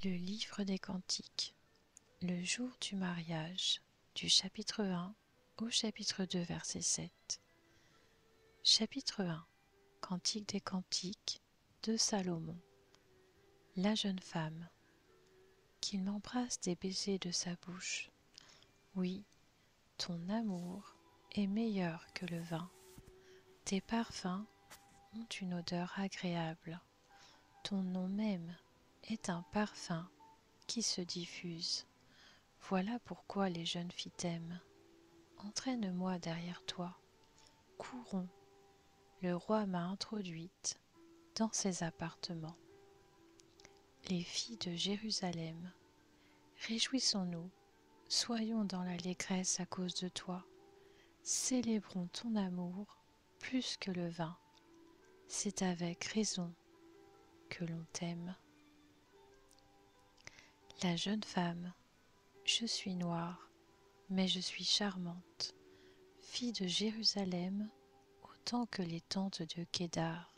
Le livre des Cantiques, le jour du mariage, du chapitre 1 au chapitre 2, verset 7. Chapitre 1. Cantique des Cantiques de Salomon. La jeune femme. Qu'il m'embrasse des baisers de sa bouche. Oui, ton amour est meilleur que le vin. Tes parfums ont une odeur agréable. Ton nom même est un parfum qui se diffuse. Voilà pourquoi les jeunes filles t'aiment. Entraîne-moi derrière toi. Courons. Le roi m'a introduite dans ses appartements. Les filles de Jérusalem, réjouissons-nous, soyons dans l'allégresse à cause de toi. Célébrons ton amour plus que le vin. C'est avec raison que l'on t'aime. La jeune femme, je suis noire, mais je suis charmante, fille de Jérusalem, autant que les tentes de Kédar,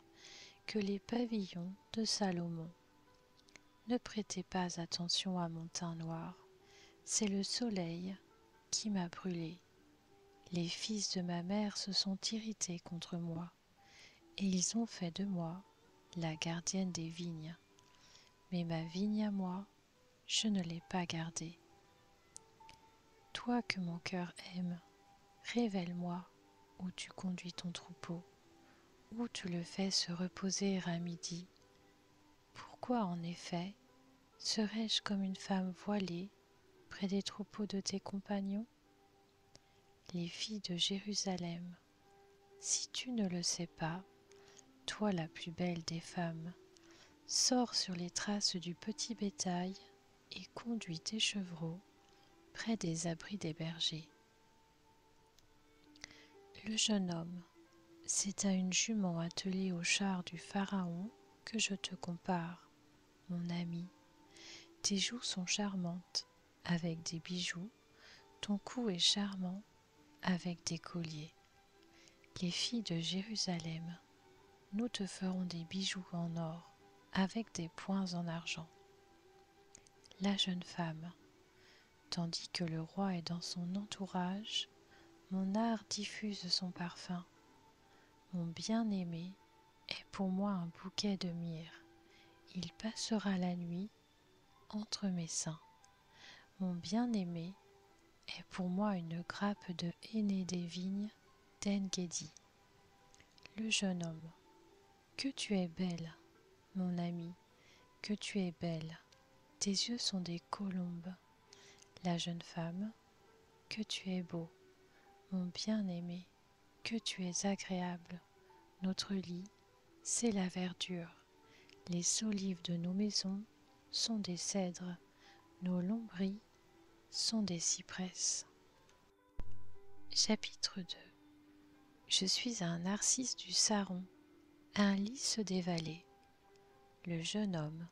que les pavillons de Salomon. Ne prêtez pas attention à mon teint noir, c'est le soleil qui m'a brûlée. Les fils de ma mère se sont irrités contre moi, et ils ont fait de moi la gardienne des vignes. Mais ma vigne à moi, je ne l'ai pas gardée. Toi que mon cœur aime, révèle-moi où tu conduis ton troupeau, où tu le fais se reposer à midi. Pourquoi en effet serais-je comme une femme voilée près des troupeaux de tes compagnons? Les filles de Jérusalem, si tu ne le sais pas, toi la plus belle des femmes, sors sur les traces du petit bétail et conduis tes chevreaux près des abris des bergers. Le jeune homme, c'est à une jument attelée au char du Pharaon que je te compare, mon ami. Tes joues sont charmantes, avec des bijoux, ton cou est charmant, avec des colliers. Les filles de Jérusalem, nous te ferons des bijoux en or, avec des points en argent. La jeune femme, tandis que le roi est dans son entourage, mon art diffuse son parfum. Mon bien-aimé est pour moi un bouquet de myrrhe. Il passera la nuit entre mes seins. Mon bien-aimé est pour moi une grappe de henné des vignes d'En-Gedi. Le jeune homme, que tu es belle, mon ami, que tu es belle. Tes yeux sont des colombes. La jeune femme, que tu es beau, mon bien-aimé, que tu es agréable. Notre lit, c'est la verdure. Les solives de nos maisons sont des cèdres. Nos lambris sont des cypresses. Chapitre 2. Je suis un narcisse du Saron, un lys des vallées. Le jeune homme,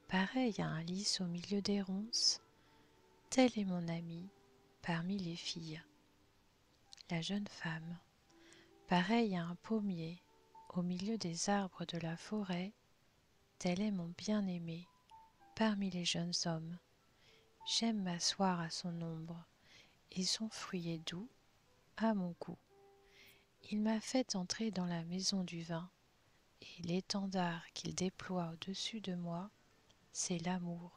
pareil à un lys au milieu des ronces, tel est mon ami parmi les filles. La jeune femme, pareil à un pommier au milieu des arbres de la forêt, tel est mon bien-aimé parmi les jeunes hommes. J'aime m'asseoir à son ombre, et son fruit est doux à mon goût. Il m'a fait entrer dans la maison du vin, et l'étendard qu'il déploie au-dessus de moi, c'est l'amour.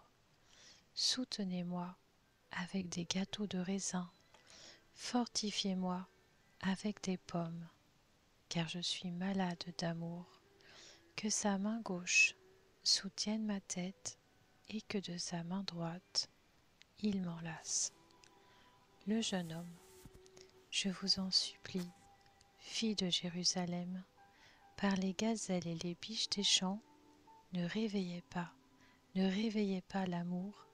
Soutenez-moi avec des gâteaux de raisin, fortifiez-moi avec des pommes, car je suis malade d'amour. Que sa main gauche soutienne ma tête, et que de sa main droite, il m'enlace. Le jeune homme, je vous en supplie, filles de Jérusalem, par les gazelles et les biches des champs, ne réveillez pas l'amour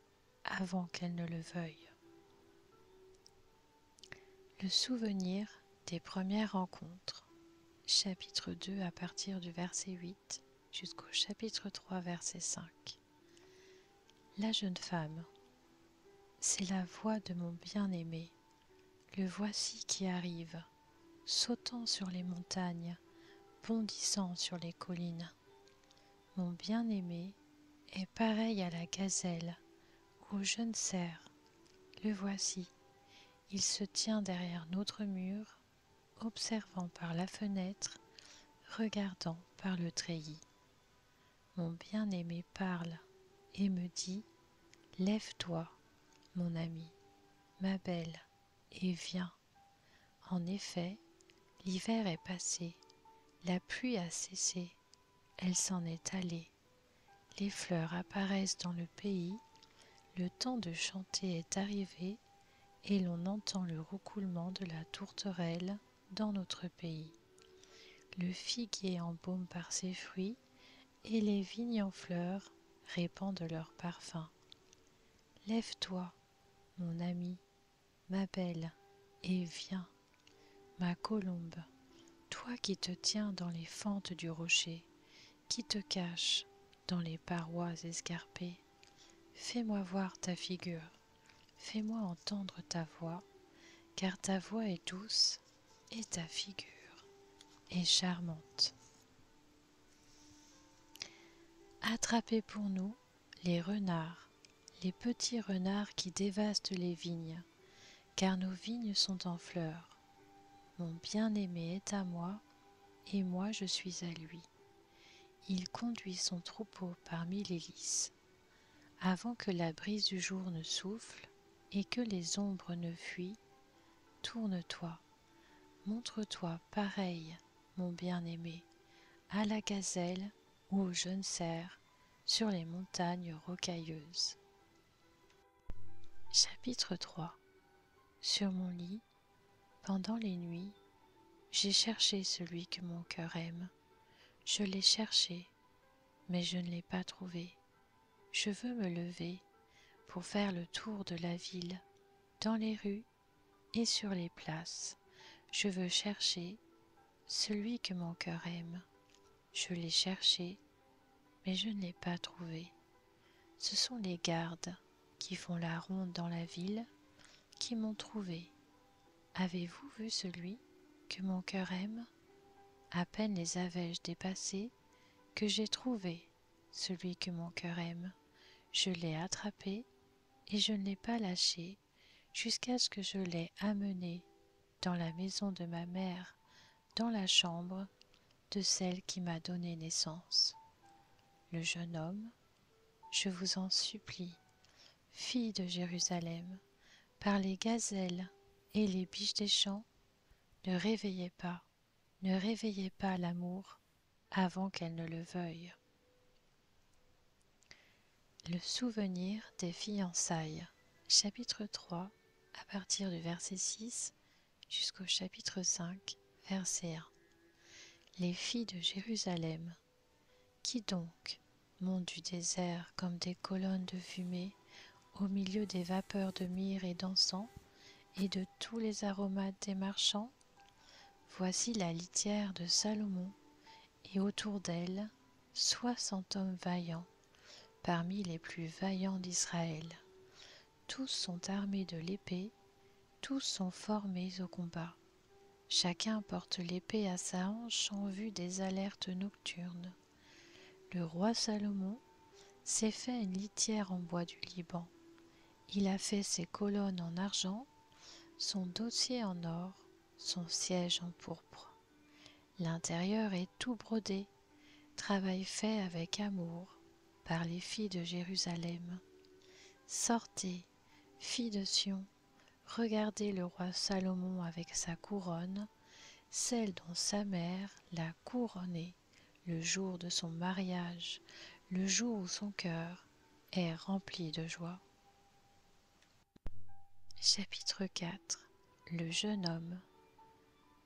avant qu'elle ne le veuille. Le souvenir des premières rencontres. Chapitre 2 à partir du verset 8 jusqu'au chapitre 3 verset 5. La jeune femme, c'est la voix de mon bien-aimé. Le voici qui arrive, sautant sur les montagnes, bondissant sur les collines. Mon bien-aimé est pareil à la gazelle, au jeune cerf. Le voici, il se tient derrière notre mur, observant par la fenêtre, regardant par le treillis. Mon bien-aimé parle et me dit « Lève-toi, mon ami, ma belle, et viens. » En effet, l'hiver est passé, la pluie a cessé, elle s'en est allée. Les fleurs apparaissent dans le pays, le temps de chanter est arrivé et l'on entend le roucoulement de la tourterelle dans notre pays. Le figuier embaume par ses fruits et les vignes en fleurs répandent leur parfum. Lève-toi, mon ami, ma belle, et viens, ma colombe, toi qui te tiens dans les fentes du rocher, qui te caches dans les parois escarpées. Fais-moi voir ta figure, fais-moi entendre ta voix, car ta voix est douce et ta figure est charmante. Attrapez pour nous les renards, les petits renards qui dévastent les vignes, car nos vignes sont en fleurs. Mon bien-aimé est à moi, et moi je suis à lui. Il conduit son troupeau parmi les lys. Avant que la brise du jour ne souffle et que les ombres ne fuient, tourne-toi, montre-toi pareil, mon bien-aimé, à la gazelle ou au jeune cerf sur les montagnes rocailleuses. Chapitre 3. Sur mon lit, pendant les nuits, j'ai cherché celui que mon cœur aime. Je l'ai cherché, mais je ne l'ai pas trouvé. Je veux me lever pour faire le tour de la ville, dans les rues et sur les places. Je veux chercher celui que mon cœur aime. Je l'ai cherché, mais je ne l'ai pas trouvé. Ce sont les gardes qui font la ronde dans la ville qui m'ont trouvé. Avez-vous vu celui que mon cœur aime? À peine les avais-je dépassés que j'ai trouvé celui que mon cœur aime. Je l'ai attrapé et je ne l'ai pas lâché jusqu'à ce que je l'ai amené dans la maison de ma mère, dans la chambre de celle qui m'a donné naissance. Le jeune homme, je vous en supplie, fille de Jérusalem, par les gazelles et les biches des champs, ne réveillez pas l'amour avant qu'elle ne le veuille. Le souvenir des fiançailles, chapitre 3, à partir du verset 6 jusqu'au chapitre 5, verset 1. Les filles de Jérusalem, qui donc montent du désert comme des colonnes de fumée au milieu des vapeurs de myrrhe et d'encens et de tous les aromates des marchands? Voici la litière de Salomon, et autour d'elle 60 hommes vaillants, parmi les plus vaillants d'Israël. Tous sont armés de l'épée, tous sont formés au combat. Chacun porte l'épée à sa hanche en vue des alertes nocturnes. Le roi Salomon s'est fait une litière en bois du Liban. Il a fait ses colonnes en argent, son dossier en or, son siège en pourpre. L'intérieur est tout brodé, travail fait avec amour par les filles de Jérusalem. Sortez, filles de Sion, regardez le roi Salomon avec sa couronne, celle dont sa mère l'a couronné le jour de son mariage, le jour où son cœur est rempli de joie. Chapitre 4. Le jeune homme.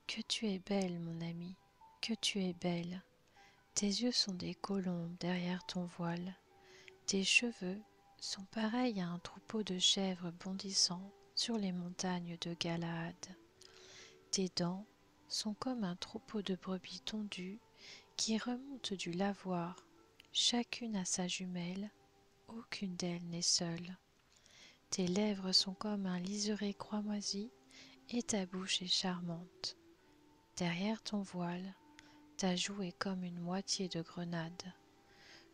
Que tu es belle, mon ami, que tu es belle. Tes yeux sont des colombes derrière ton voile. Tes cheveux sont pareils à un troupeau de chèvres bondissant sur les montagnes de Galaad. Tes dents sont comme un troupeau de brebis tondues qui remontent du lavoir, chacune à sa jumelle, aucune d'elles n'est seule. Tes lèvres sont comme un liseré cramoisi et ta bouche est charmante. Derrière ton voile, ta joue est comme une moitié de grenade.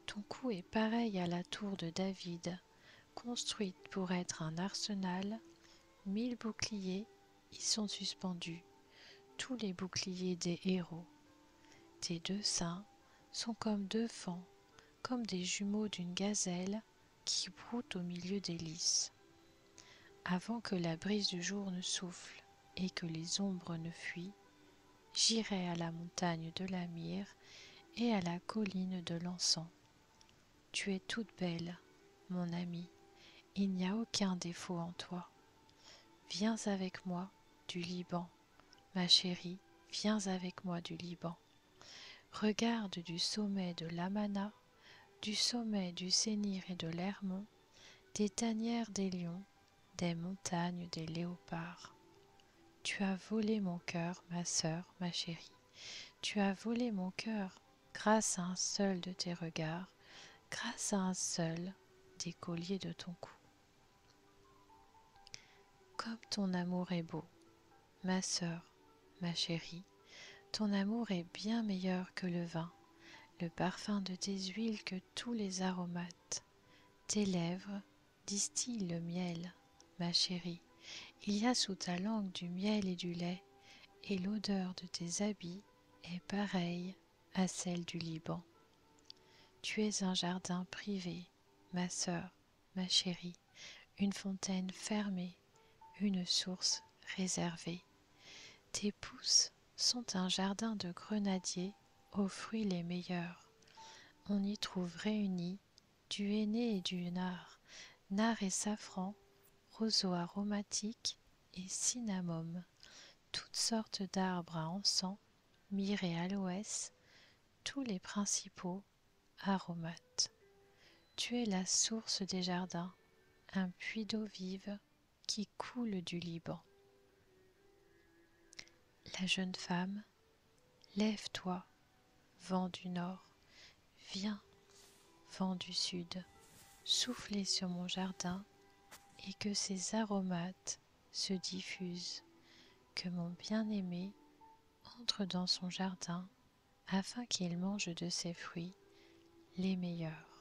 Ton cou est pareil à la tour de David, construite pour être un arsenal. 1000 boucliers y sont suspendus, tous les boucliers des héros. Tes 2 seins sont comme 2 fans, comme des jumeaux d'une gazelle qui broutent au milieu des lys. Avant que la brise du jour ne souffle et que les ombres ne fuient, j'irai à la montagne de la myrrhe et à la colline de l'encens. Tu es toute belle, mon amie, il n'y a aucun défaut en toi. Viens avec moi du Liban, ma chérie, viens avec moi du Liban. Regarde du sommet de l'Amana, du sommet du Sénir et de l'Hermon, des tanières des lions, des montagnes des léopards. Tu as volé mon cœur, ma sœur, ma chérie. Tu as volé mon cœur grâce à un seul de tes regards, grâce à un seul des colliers de ton cou. Comme ton amour est beau, ma sœur, ma chérie, ton amour est bien meilleur que le vin, le parfum de tes huiles que tous les aromates. Tes lèvres distillent le miel, ma chérie. Il y a sous ta langue du miel et du lait, et l'odeur de tes habits est pareille à celle du Liban. Tu es un jardin privé, ma sœur, ma chérie, une fontaine fermée, une source réservée. Tes pousses sont un jardin de grenadiers aux fruits les meilleurs. On y trouve réunis du henné et du nard, nard et safran, roseaux aromatiques et cinnamome, toutes sortes d'arbres à encens, myrrhe et aloès, tous les principaux aromates. Tu es la source des jardins, un puits d'eau vive qui coule du Liban. La jeune femme, lève-toi, vent du nord, viens, vent du sud, soufflez sur mon jardin et que ses aromates se diffusent, que mon bien-aimé entre dans son jardin afin qu'il mange de ses fruits les meilleurs.